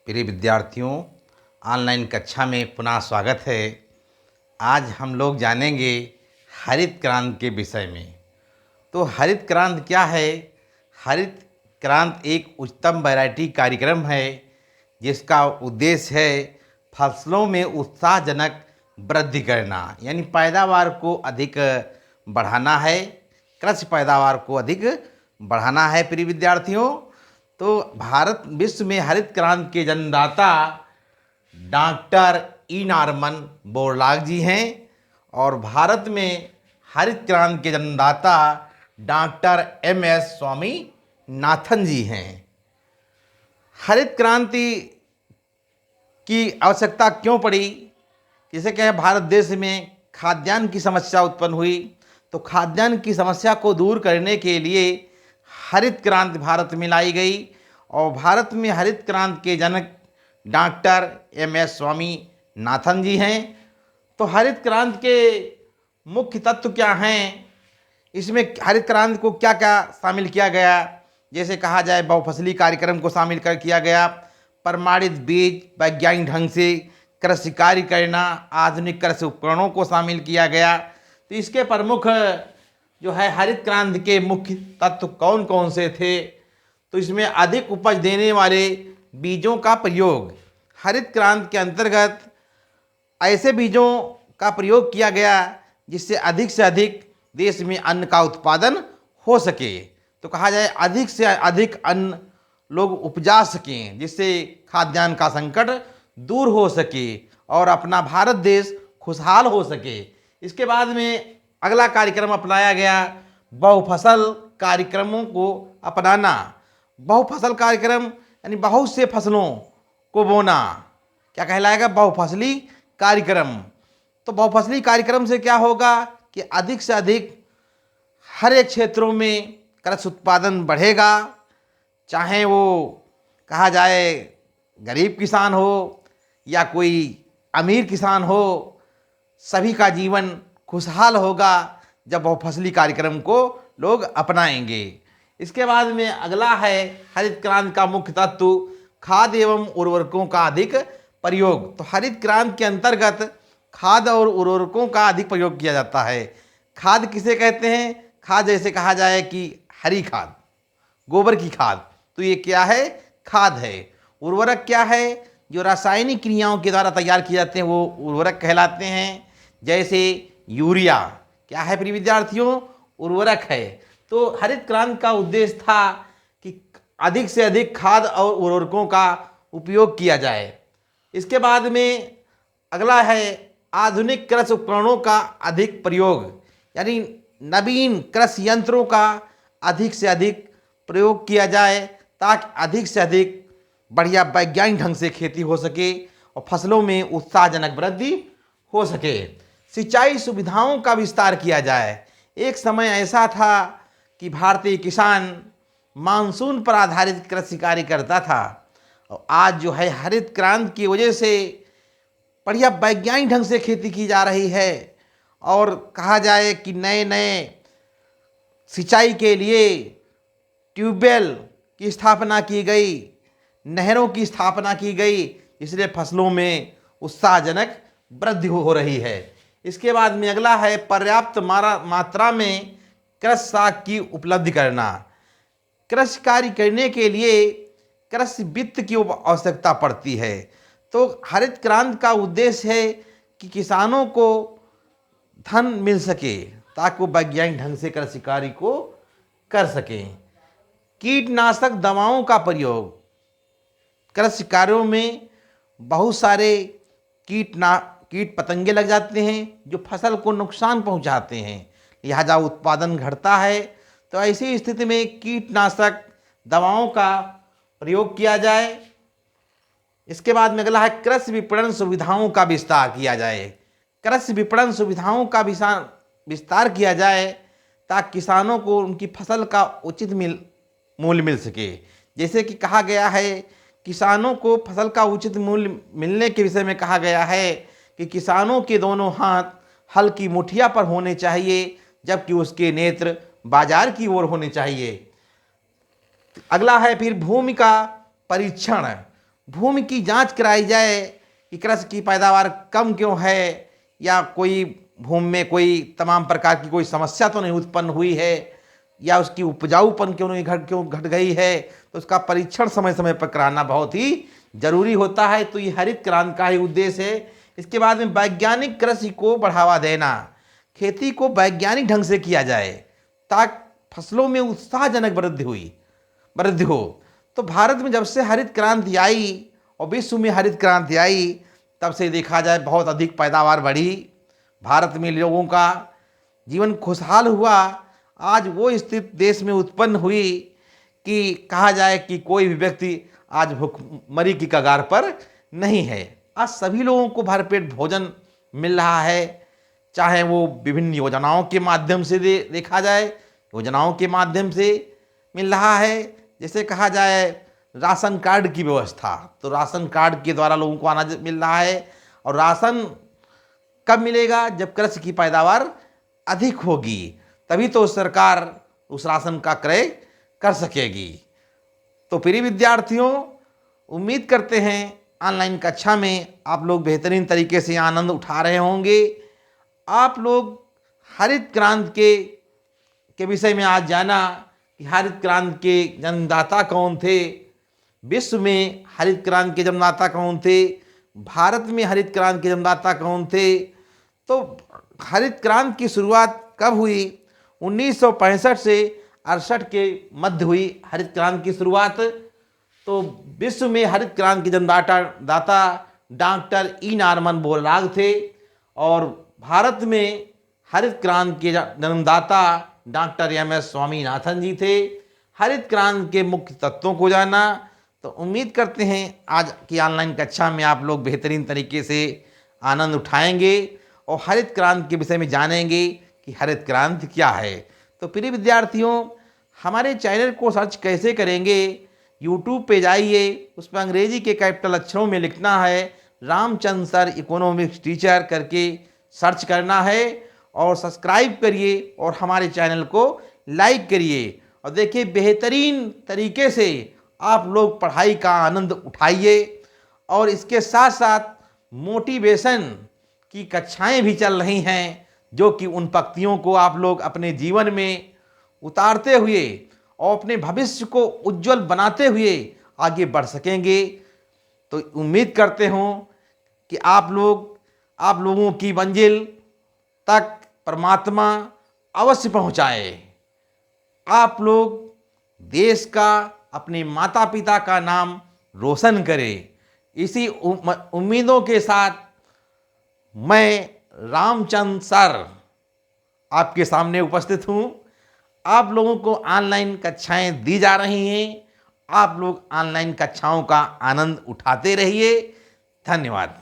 प्रिय विद्यार्थियों, ऑनलाइन कक्षा में पुनः स्वागत है। आज हम लोग जानेंगे हरित क्रांति के विषय में। तो हरित क्रांति क्या है? हरित क्रांति एक उच्चतम वैरायटी कार्यक्रम है जिसका उद्देश्य है फसलों में उत्साहजनक वृद्धि करना, यानी पैदावार को अधिक बढ़ाना है, कृषि पैदावार को अधिक बढ़ाना है। प्रिय विद्यार्थियों, तो भारत विश्व में हरित क्रांति के जन्मदाता डॉक्टर ई नॉर्मन बोरलॉग जी हैं और भारत में हरित क्रांति के जन्मदाता डॉक्टर एम एस स्वामीनाथन जी हैं। हरित क्रांति की आवश्यकता क्यों पड़ी? जैसे कि भारत देश में खाद्यान्न की समस्या उत्पन्न हुई, तो खाद्यान्न की समस्या को दूर करने के लिए हरित क्रांति भारत में लाई गई और भारत में हरित क्रांति के जनक डॉक्टर एम एस स्वामीनाथन जी हैं। तो हरित क्रांति के मुख्य तत्व क्या हैं? इसमें हरित क्रांति को क्या क्या शामिल किया गया? जैसे कहा जाए बहुफसली कार्यक्रम को शामिल कर किया गया, प्रमाणित बीज, वैज्ञानिक ढंग से कृषि कार्य करना, आधुनिक कृषि उपकरणों को शामिल किया गया। तो इसके प्रमुख जो है हरित क्रांति के मुख्य तत्व कौन कौन से थे? तो इसमें अधिक उपज देने वाले बीजों का प्रयोग। हरित क्रांति के अंतर्गत ऐसे बीजों का प्रयोग किया गया जिससे अधिक देश में अन्न का उत्पादन हो सके। तो कहा जाए अधिक से अधिक अन्न लोग उपजा सकें जिससे खाद्यान्न का संकट दूर हो सके और अपना भारत देश खुशहाल हो सके। इसके बाद में अगला कार्यक्रम अपनाया गया बहुफसल कार्यक्रमों को अपनाना। बहुफसल कार्यक्रम यानी बहुत से फसलों को बोना क्या कहलाएगा? बहुफसली कार्यक्रम। तो बहुफसली कार्यक्रम से क्या होगा कि अधिक से अधिक हर एक क्षेत्रों में कृषि उत्पादन बढ़ेगा, चाहे वो कहा जाए गरीब किसान हो या कोई अमीर किसान हो, सभी का जीवन खुशहाल होगा जब बहुफसली कार्यक्रम को लोग अपनाएंगे। इसके बाद में अगला है हरित क्रांति का मुख्य तत्व खाद एवं उर्वरकों का अधिक प्रयोग। तो हरित क्रांति के अंतर्गत खाद और उर्वरकों का अधिक प्रयोग किया जाता है। खाद किसे कहते हैं? खाद जैसे कहा जाए कि हरी खाद, गोबर की खाद, तो ये क्या है? खाद है। उर्वरक क्या है? जो रासायनिक क्रियाओं के द्वारा तैयार किए जाते हैं वो उर्वरक कहलाते हैं। जैसे यूरिया क्या है प्रिय विद्यार्थियों? उर्वरक है। तो हरित क्रांति का उद्देश्य था कि अधिक से अधिक खाद और उर्वरकों का उपयोग किया जाए। इसके बाद में अगला है आधुनिक कृषि उपकरणों का अधिक प्रयोग, यानी नवीन कृषि यंत्रों का अधिक से अधिक प्रयोग किया जाए ताकि अधिक से अधिक बढ़िया वैज्ञानिक ढंग से खेती हो सके और फसलों में उत्साहजनक वृद्धि हो सके। सिंचाई सुविधाओं का विस्तार किया जाए। एक समय ऐसा था कि भारतीय किसान मानसून पर आधारित कृषि कार्य करता था और आज जो है हरित क्रांति की वजह से बढ़िया वैज्ञानिक ढंग से खेती की जा रही है और कहा जाए कि नए नए सिंचाई के लिए ट्यूबवेल की स्थापना की गई, नहरों की स्थापना की गई, इसलिए फसलों में उत्साहजनक वृद्धि हो रही है। इसके बाद में अगला है पर्याप्त मात्रा में कृषि साख की उपलब्धि करना। कृषि कार्य करने के लिए कृषि वित्त की आवश्यकता पड़ती है। तो हरित क्रांति का उद्देश्य है कि किसानों को धन मिल सके ताकि वो वैज्ञानिक ढंग से कृषि कार्य को कर सकें। कीटनाशक दवाओं का प्रयोग। कृषि कार्यों में बहुत सारे कीट पतंगे लग जाते हैं जो फसल को नुकसान पहुंचाते हैं, लिहाजा उत्पादन घटता है। तो ऐसी स्थिति में कीटनाशक दवाओं का प्रयोग किया जाए। इसके बाद में अगला है कृषि विपणन सुविधाओं का विस्तार किया जाए। कृषि विपणन सुविधाओं का विस्तार किया जाए ताकि किसानों को उनकी फसल का उचित मूल्य मिल सके। जैसे कि कहा गया है किसानों को फसल का उचित मूल्य मिलने के विषय में कहा गया है कि किसानों के दोनों हाथ हल की मुठिया पर होने चाहिए जबकि उसके नेत्र बाजार की ओर होने चाहिए। अगला है फिर भूमि का परीक्षण। भूमि की जांच कराई जाए कि कृषि की पैदावार कम क्यों है, या कोई भूमि में कोई तमाम प्रकार की कोई समस्या तो नहीं उत्पन्न हुई है, या उसकी उपजाऊपन क्यों घट गई है। तो उसका परीक्षण समय समय पर कराना बहुत ही जरूरी होता है। तो ये हरित क्रांति का ही उद्देश्य है। इसके बाद में वैज्ञानिक कृषि को बढ़ावा देना, खेती को वैज्ञानिक ढंग से किया जाए ताकि फसलों में उत्साहजनक वृद्धि हो। तो भारत में जब से हरित क्रांति आई और विश्व में हरित क्रांति आई, तब से देखा जाए बहुत अधिक पैदावार बढ़ी, भारत में लोगों का जीवन खुशहाल हुआ। आज वो स्थिति देश में उत्पन्न हुई कि कहा जाए कि कोई भी व्यक्ति आज भुखमरी की कगार पर नहीं है। आज सभी लोगों को भरपेट भोजन मिल रहा है, चाहे वो विभिन्न योजनाओं के माध्यम से देखा जाए, योजनाओं के माध्यम से मिल रहा है। जैसे कहा जाए राशन कार्ड की व्यवस्था, तो राशन कार्ड के द्वारा लोगों को अनाज मिल रहा है। और राशन कब मिलेगा? जब कृषि की पैदावार अधिक होगी, तभी तो सरकार उस राशन का क्रय कर सकेगी। तो प्रिय विद्यार्थियों, उम्मीद करते हैं ऑनलाइन कक्षा में आप लोग बेहतरीन तरीके से आनंद उठा रहे होंगे। आप लोग हरित क्रांति के विषय में आज जाना कि हरित क्रांति के जन्मदाता कौन थे, विश्व में हरित क्रांति के जन्मदाता कौन थे, भारत में हरित क्रांति के जन्मदाता कौन थे। तो हरित क्रांति की शुरुआत कब हुई? 1965 से 68 के मध्य हुई हरित क्रांति की शुरुआत। तो विश्व में हरित क्रांति के जन्मदाता डॉक्टर ई नॉर्मन बोरलॉग थे, और भारत में हरित क्रांति के जन्मदाता डॉक्टर एम एस स्वामीनाथन जी थे। हरित क्रांति के मुख्य तत्वों को जाना। तो उम्मीद करते हैं आज की ऑनलाइन कक्षा में आप लोग बेहतरीन तरीके से आनंद उठाएंगे और हरित क्रांति के विषय में जानेंगे कि हरित क्रांति क्या है। तो प्रिय विद्यार्थियों, हमारे चैनल को सर्च कैसे करेंगे? यूट्यूब पे जाइए, उस पर अंग्रेजी के कैपिटल अक्षरों में लिखना है रामचंद्र सर इकोनॉमिक्स टीचर करके सर्च करना है, और सब्सक्राइब करिए और हमारे चैनल को लाइक करिए। और देखिए, बेहतरीन तरीके से आप लोग पढ़ाई का आनंद उठाइए। और इसके साथ साथ मोटिवेशन की कक्षाएं भी चल रही हैं, जो कि उन पंक्तियों को आप लोग अपने जीवन में उतारते हुए और अपने भविष्य को उज्जवल बनाते हुए आगे बढ़ सकेंगे। तो उम्मीद करते हूँ कि आप लोगों की मंजिल तक परमात्मा अवश्य पहुँचाए। आप लोग देश का, अपने माता पिता का नाम रोशन करें। इसी उम्मीदों के साथ मैं रामचंद्र सर आपके सामने उपस्थित हूँ। आप लोगों को ऑनलाइन कक्षाएं दी जा रही हैं। आप लोग ऑनलाइन कक्षाओं का आनंद उठाते रहिए। धन्यवाद।